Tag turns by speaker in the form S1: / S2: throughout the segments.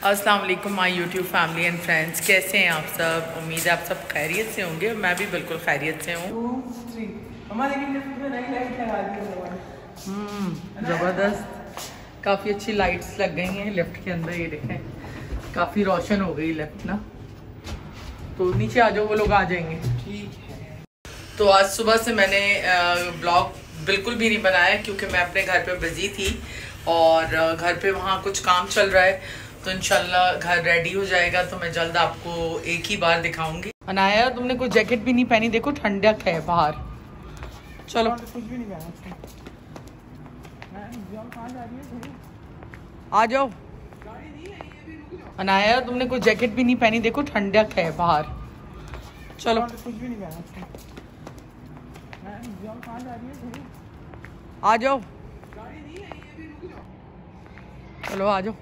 S1: अस्सलाम वालेकुम my YouTube family and friends, कैसे हैं आप सब। उम्मीद है आप सब खैरियत से होंगे। मैं भी बिल्कुल खैरियत से हूँ। ज़बरदस्त, काफ़ी अच्छी लाइट्स लग गई हैं लिफ्ट के अंदर। ये देखें काफ़ी रोशन हो गई लिफ्ट ना। तो नीचे आ जाओ, वो लोग आ जाएंगे। ठीक है। तो आज सुबह से मैंने ब्लॉग बिल्कुल भी नहीं बनाया क्योंकि मैं अपने घर पे बिजी थी और घर पे वहाँ कुछ काम चल रहा है। तो इंशाल्लाह घर रेडी हो जाएगा तो मैं जल्द आपको एक ही बार दिखाऊंगी। अनाया, तुमने कोई जैकेट भी नहीं पहनी, देखो ठंडक है बाहर। चलो कुछ भी नहीं पहना, आ जाओ। अनाया, तुमने कोई जैकेट भी नहीं पहनी, देखो ठंडक है बाहर। चलो कुछ भी नहीं पहना, आ जाओ। चलो आ जाओ।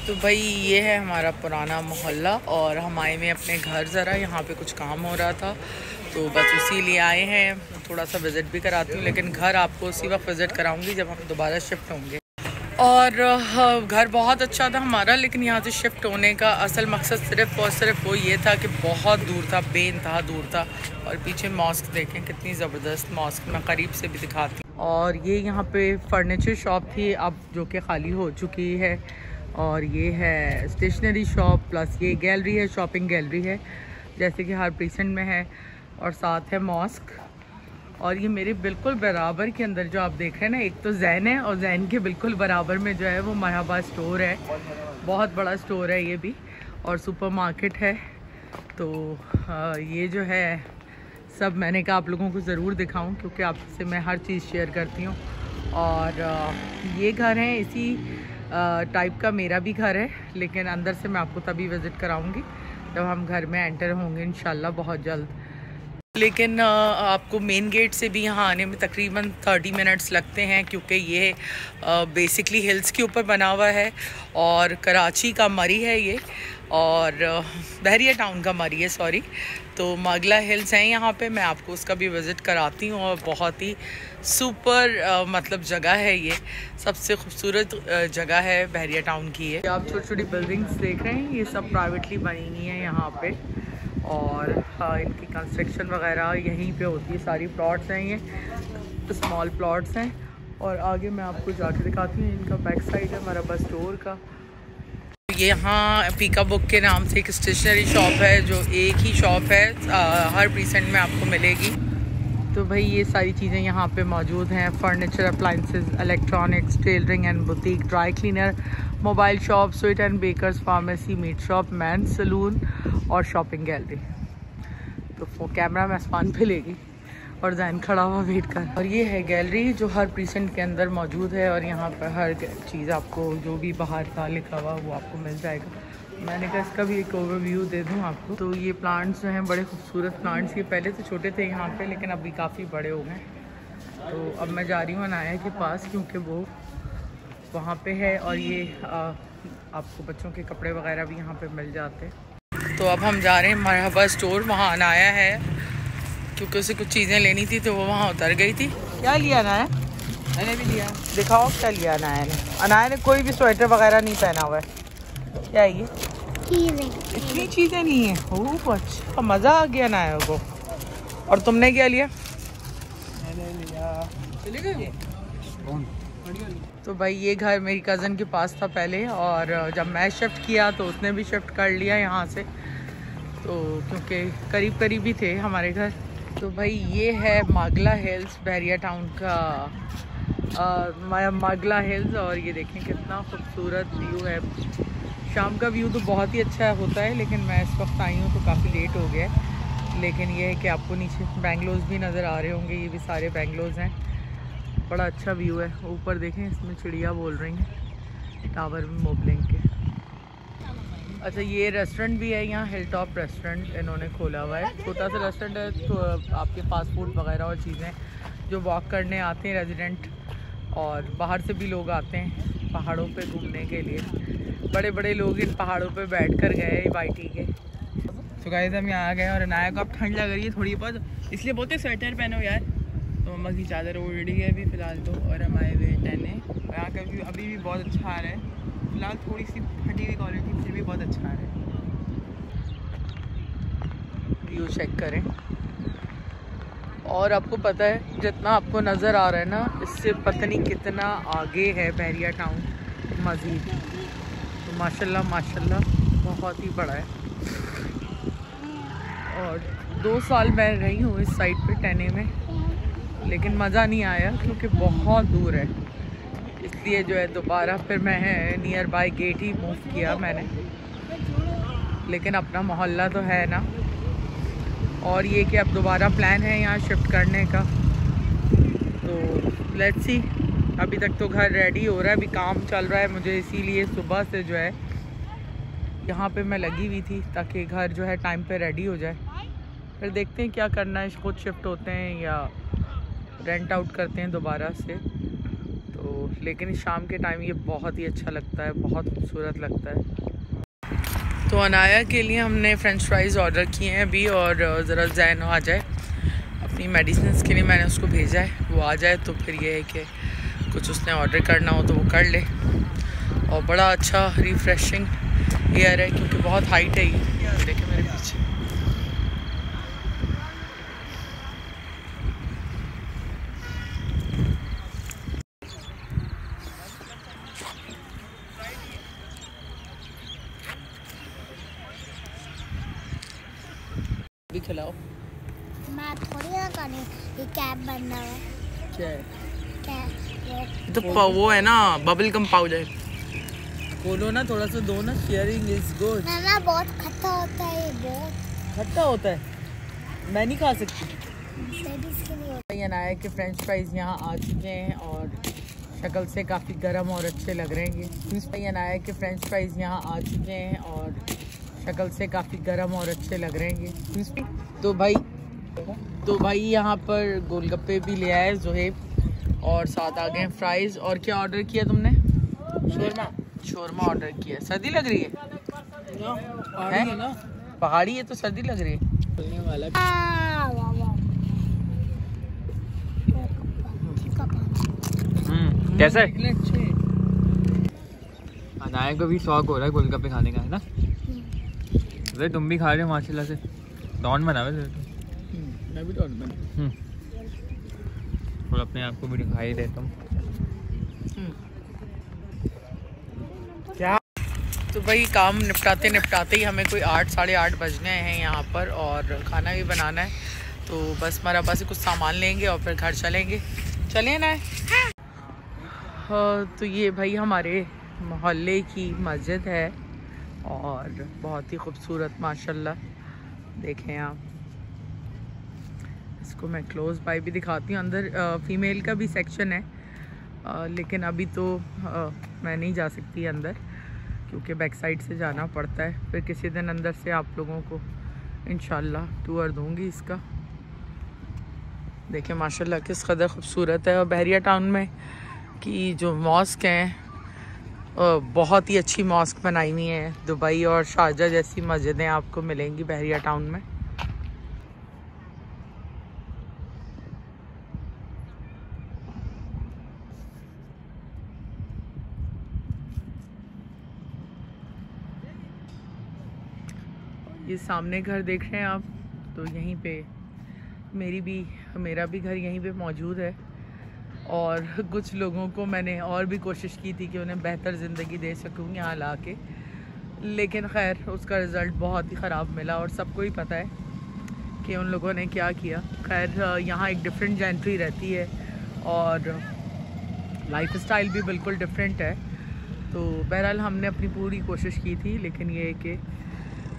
S1: तो भाई ये है हमारा पुराना मोहल्ला और हम आए हुए अपने घर। ज़रा यहाँ पे कुछ काम हो रहा था तो बस उसी लिए आए हैं। थोड़ा सा विज़िट भी कराती हूँ, लेकिन घर आपको उसी वक्त विज़िट कराऊँगी जब हम दोबारा शिफ्ट होंगे। और घर बहुत अच्छा था हमारा, लेकिन यहाँ से शिफ्ट होने का असल मकसद सिर्फ़ और सिर्फ वो ये था कि बहुत दूर था, बेइंतहा दूर था। और पीछे मॉस्क देखें, कितनी ज़बरदस्त मॉस्क, मैं करीब से भी दिखाती हूँ। और ये यहाँ पे फर्नीचर शॉप थी अब, जो कि खाली हो चुकी है। और ये है स्टेशनरी शॉप, प्लस ये गैलरी है, शॉपिंग गैलरी है, जैसे कि हर प्रीसेंट में है। और साथ है मॉस्क। और ये मेरे बिल्कुल बराबर के अंदर जो आप देख रहे हैं ना, एक तो जैन है, और जैन के बिल्कुल बराबर में जो है वो मरहबा स्टोर है। बहुत बड़ा स्टोर है ये भी, और सुपरमार्केट है। तो ये जो है सब मैंने कहा आप लोगों को ज़रूर दिखाऊं, क्योंकि आपसे मैं हर चीज़ शेयर करती हूँ। और ये घर है, इसी टाइप का मेरा भी घर है, लेकिन अंदर से मैं आपको तभी विज़िट कराऊँगी जब हम घर में एंटर होंगे इंशाल्लाह बहुत जल्द। लेकिन आपको मेन गेट से भी यहाँ आने में तकरीबन 30 मिनट्स लगते हैं, क्योंकि ये बेसिकली हिल्स के ऊपर बना हुआ है। और कराची का मरी है ये, और बहरिया टाउन का मरी है, सॉरी। तो मागला हिल्स हैं यहाँ पे, मैं आपको उसका भी विज़िट कराती हूँ। और बहुत ही सुपर मतलब जगह है ये, सबसे खूबसूरत जगह है बहरिया टाउन की है। आप छोटी छोटी बिल्डिंग्स देख रहे हैं, ये सब प्राइवेटली बनी हुई हैं यहाँ पे। और इनकी कंस्ट्रक्शन वगैरह यहीं पे होती है, सारी प्लॉट्स हैं, ये स्मॉल प्लॉट्स हैं। और आगे मैं आपको जाके दिखाती हूँ, इनका बैक साइड है मरहबा स्टोर का। ये यहाँ पीका बुक के नाम से एक स्टेशनरी शॉप है, जो एक ही शॉप है, हर प्रीसेंट में आपको मिलेगी। तो भाई ये सारी चीज़ें यहाँ पे मौजूद हैं, furniture, appliances, electronics, tailoring and boutique, dry cleaner, mobile shop, sweet and bakers, pharmacy, meat shop, man saloon और शॉपिंग गैलरी। तो वो कैमरा मैं आसमान पे लेगी और जैन खड़ा हुआ वेट कर। और ये है गैलरी जो हर प्रीसेंट के अंदर मौजूद है, और यहाँ पर हर चीज़ आपको जो भी बाहर का लिखा हुआ वो आपको मिल जाएगा। मैंने कहा इसका भी एक ओवरव्यू दे दूँ आपको। तो ये प्लांट्स जो हैं बड़े खूबसूरत प्लांट्स, ये पहले तो छोटे थे यहाँ पे, लेकिन अभी काफ़ी बड़े हो गए। तो अब मैं जा रही हूँ अनाया के पास, क्योंकि वो वहाँ पे है। और ये आपको बच्चों के कपड़े वगैरह भी यहाँ पे मिल जाते हैं। तो अब हम जा रहे हैं मरहबा स्टोर, वहाँ अनाया है, क्योंकि उसे कुछ चीज़ें लेनी थी तो वो वहाँ उतर गई थी। क्या लिया अनाया? मैंने भी लिया। दिखाओ क्या लिया अनाया ने। अनाया ने कोई भी स्वेटर वगैरह नहीं पहना हुआ है। क्या है ये? इतनी चीज़ें नहीं है। ओह अच्छा, मज़ा आ गया अनाया को। और तुमने क्या लिया? मैंने लिया। चले गए? तो भाई ये घर मेरी कज़न के पास था पहले, और जब मैं शिफ्ट किया तो उसने भी शिफ्ट कर लिया यहाँ से, तो क्योंकि करीब करीब ही थे हमारे घर। तो भाई ये है मागला हिल्स, बहरिया टाउन का मागला हिल्स। और ये देखें कितना खूबसूरत व्यू है। शाम का व्यू तो बहुत ही अच्छा होता है, लेकिन मैं इस वक्त आई हूँ तो काफ़ी लेट हो गया है। लेकिन ये है कि आपको नीचे बेंगलोज़ भी नज़र आ रहे होंगे, ये भी सारे बेंगलोज़ हैं। बड़ा अच्छा व्यू है। ऊपर देखें, इसमें चिड़िया बोल रही हैं टावर में मोबलिंग के। अच्छा ये रेस्टोरेंट भी है यहाँ, हिल टॉप रेस्टोरेंट इन्होंने खोला हुआ है। छोटा सा रेस्टोरेंट है, तो आपके फास्ट फूड वगैरह और चीज़ें जो वॉक करने आते हैं रेजिडेंट, और बाहर से भी लोग आते हैं पहाड़ों पे घूमने के लिए। बड़े बड़े लोग इन पहाड़ों पे बैठ कर गए वाईटी के। तो गाइस हम यहाँ आ गए, और अनाया को अब ठंड लग रही है थोड़ी बहुत, इसलिए बोलते स्वेटर पहनो यार। तो मम्मा की चादर ओढ़ रही है अभी फ़िलहाल तो, और हमारे हुए टहने। यहाँ का व्यू अभी भी बहुत अच्छा आ रहा है। फिलहाल थोड़ी सी फटी हुई क्वालिटी, फिर भी बहुत अच्छा आ रहा है। व्यू चेक करें। और आपको पता है जितना आपको नज़र आ रहा है ना, इससे पता नहीं कितना आगे है बहरिया टाउन मज़ीद। तो माशाल्लाह माशाल्लाह बहुत ही बड़ा है। और 2 साल मैं रही हूँ इस साइड पे टहने में, लेकिन मज़ा नहीं आया क्योंकि बहुत दूर है। इसलिए जो है दोबारा फिर मैं नियर बाय गेट ही मूव किया मैंने। लेकिन अपना मोहल्ला तो है ना। और ये कि अब दोबारा प्लान है यहाँ शिफ्ट करने का, तो लेट्स सी। अभी तक तो घर रेडी हो रहा है, अभी काम चल रहा है मुझे, इसीलिए सुबह से जो है यहाँ पे मैं लगी हुई थी ताकि घर जो है टाइम पे रेडी हो जाए। फिर देखते हैं क्या करना है, खुद शिफ्ट होते हैं या रेंट आउट करते हैं दोबारा से। तो लेकिन शाम के टाइम ये बहुत ही अच्छा लगता है, बहुत खूबसूरत लगता है। तो अनाया के लिए हमने फ़्रेंच फ्राइज़ ऑर्डर किए हैं अभी, और ज़रा जैन आ जाए अपनी मेडिसिन के लिए, मैंने उसको भेजा है, वो आ जाए तो फिर ये है कि कुछ उसने ऑर्डर करना हो तो वो कर ले। और बड़ा अच्छा रिफ्रेशिंग एयर है क्योंकि बहुत हाइट है ये, देखें मेरे पीछे। भी खिलाओ।
S2: मैं थोड़ी ना करूँ, ये कैप बनना है।
S1: क्या है?
S2: क्या
S1: तो वो है ना बबल गम पाउडर। खोलो ना, थोड़ा सा दो ना, शेयरिंग इज गुड।
S2: मामा बहुत खट्टा होता है, ये बहुत
S1: खट्टा होता है, मैं नहीं खा सकती।
S2: लेडीज के लिए होता
S1: ये ना है कि फ्रेंच फ्राइज यहाँ आ चुके हैं और शक्ल से काफ़ी गर्म और अच्छे लग रहे हैं। ये ना है कि फ्रेंच फ्राइज यहाँ आ चुके हैं और शक्ल से काफ़ी गर्म और अच्छे लग रहे हैं। तो भाई यहाँ पर गोलगप्पे भी ले आए ज़ुहैब और साथ आ गए फ्राइज। और क्या ऑर्डर किया तुमने? शोरमा ऑर्डर किया। सर्दी लग रही है? पहाड़ी है ना, पहाड़ी है तो सर्दी लग रही है।
S3: कैसा है? अनाया को भी शौक हो रहा है गोलगप्पे खाने का, है ना? अरे तुम भी खा रहे हो माशाल्लाह से। डॉन बना हुआ है।
S1: मैं भी डॉन बना।
S3: और अपने आप को भी दिखाई दे तुम।
S1: क्या? तो भाई काम निपटाते निपटाते ही हमें कोई 8 साढ़े 8 बजने हैं यहाँ पर और खाना भी बनाना है। तो बस हमारा पास कुछ सामान लेंगे और फिर घर चलेंगे। चलिए ना। तो ये भाई हमारे मोहल्ले की मस्जिद है और बहुत ही खूबसूरत माशाल्लाह। देखें आप, इसको मैं क्लोज बाय भी दिखाती हूँ। अंदर फ़ीमेल का भी सेक्शन है लेकिन अभी तो मैं नहीं जा सकती अंदर क्योंकि बैक साइड से जाना पड़ता है। फिर किसी दिन अंदर से आप लोगों को इंशाल्लाह टूर दूंगी इसका। देखें माशाल्लाह किस कदर खूबसूरत है। और बहरिया टाउन में की जो मॉस्क हैं बहुत ही अच्छी मॉस्क बनाई हुई है। दुबई और शारजा जैसी मस्जिदें आपको मिलेंगी बहरिया टाउन में। ये सामने घर देख रहे हैं आप, तो यहीं पे मेरा भी घर यहीं पे मौजूद है। और कुछ लोगों को मैंने और भी कोशिश की थी कि उन्हें बेहतर ज़िंदगी दे सकूँ यहाँ ला के, लेकिन खैर उसका रिज़ल्ट बहुत ही ख़राब मिला और सबको ही पता है कि उन लोगों ने क्या किया। खैर यहाँ एक डिफरेंट जेंट्री रहती है और लाइफ स्टाइल भी बिल्कुल डिफरेंट है। तो बहरहाल हमने अपनी पूरी कोशिश की थी, लेकिन ये है कि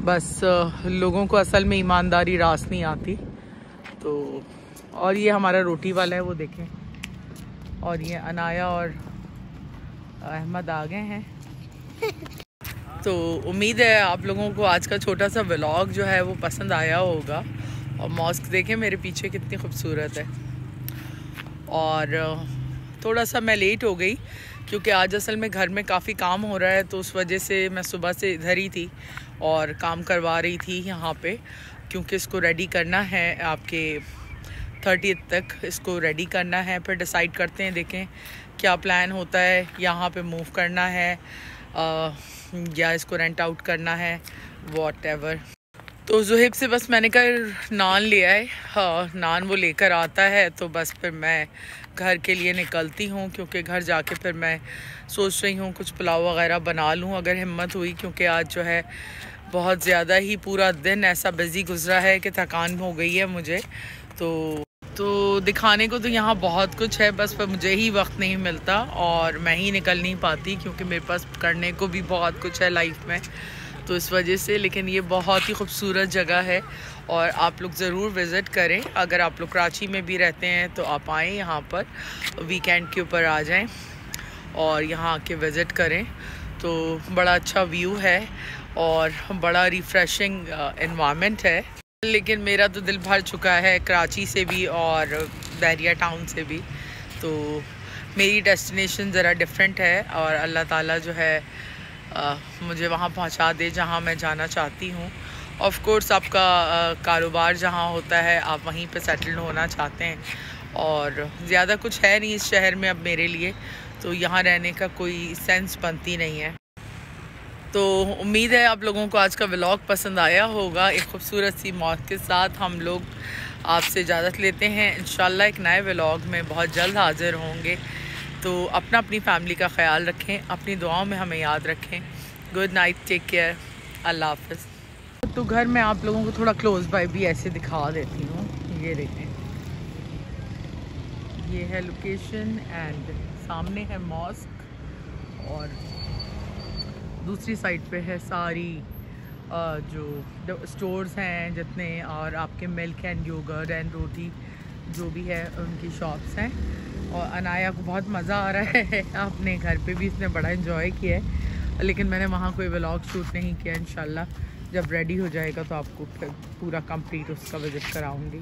S1: बस लोगों को असल में ईमानदारी रास नहीं आती। तो और ये हमारा रोटी वाला है, वो देखें। और ये अनाया और अहमद आ गए हैं। तो उम्मीद है आप लोगों को आज का छोटा सा व्लॉग जो है वो पसंद आया होगा। और मॉस्क देखें मेरे पीछे कितनी खूबसूरत है। और थोड़ा सा मैं लेट हो गई क्योंकि आज असल में घर में काफ़ी काम हो रहा है, तो उस वजह से मैं सुबह से इधर ही थी और काम करवा रही थी यहाँ पे, क्योंकि इसको रेडी करना है आपके 30th तक इसको रेडी करना है। फिर डिसाइड करते हैं, देखें क्या प्लान होता है। यहाँ पे मूव करना है या इसको रेंट आउट करना है, व्हाटएवर। तो ज़ुहैब से बस मैंने कहा नान ले आए। हाँ, नान वो लेकर आता है तो बस फिर मैं घर के लिए निकलती हूँ, क्योंकि घर जाके फिर मैं सोच रही हूँ कुछ पुलाव वगैरह बना लूँ अगर हिम्मत हुई, क्योंकि आज जो है बहुत ज़्यादा ही पूरा दिन ऐसा बिज़ी गुजरा है कि थकान हो गई है मुझे। तो दिखाने को तो यहाँ बहुत कुछ है, बस पर मुझे ही वक्त नहीं मिलता और मैं ही निकल नहीं पाती, क्योंकि मेरे पास करने को भी बहुत कुछ है लाइफ में, तो इस वजह से। लेकिन ये बहुत ही खूबसूरत जगह है और आप लोग ज़रूर विज़िट करें। अगर आप लोग कराची में भी रहते हैं तो आप आएँ यहाँ पर, वीकेंड के ऊपर आ जाएं और यहाँ आके विज़िट करें। तो बड़ा अच्छा व्यू है और बड़ा रिफ़्रेशिंग एनवायरनमेंट है। लेकिन मेरा तो दिल भर चुका है कराची से भी और बहरिया टाउन से भी, तो मेरी डेस्टिनेशन ज़रा डिफरेंट है और अल्लाह ताला जो है मुझे वहाँ पहुँचा दे जहाँ मैं जाना चाहती हूँ। ऑफ़ कोर्स आपका कारोबार जहाँ होता है आप वहीं पे सेटल्ड होना चाहते हैं और ज़्यादा कुछ है नहीं इस शहर में अब मेरे लिए, तो यहाँ रहने का कोई सेंस बनती नहीं है। तो उम्मीद है आप लोगों को आज का व्लॉग पसंद आया होगा। एक खूबसूरत सी मौत के साथ हम लोग आपसे इजाज़त लेते हैं। इंशाल्लाह एक नए व्लॉग में बहुत जल्द हाज़िर होंगे। तो अपनी फैमिली का ख्याल रखें, अपनी दुआओं में हमें याद रखें। गुड नाइट, टेक केयर, अल्लाह हाफ़िज़। तो घर में आप लोगों को थोड़ा क्लोज बाय भी ऐसे दिखा देती हूँ। ये देखें, ये है लोकेशन एंड सामने है मॉस्क और दूसरी साइड पे है सारी जो स्टोर्स हैं जितने, और आपके मिल्क एंड योगर्ट एंड रोटी जो भी है उनकी शॉप्स हैं। और अनाया को बहुत मज़ा आ रहा है, अपने घर पे भी इसने बड़ा एंजॉय किया है, लेकिन मैंने वहाँ कोई व्लॉग शूट नहीं किया। इंशाल्लाह जब रेडी हो जाएगा तो आपको फिर पूरा कंप्लीट उसका विजिट कराऊंगी।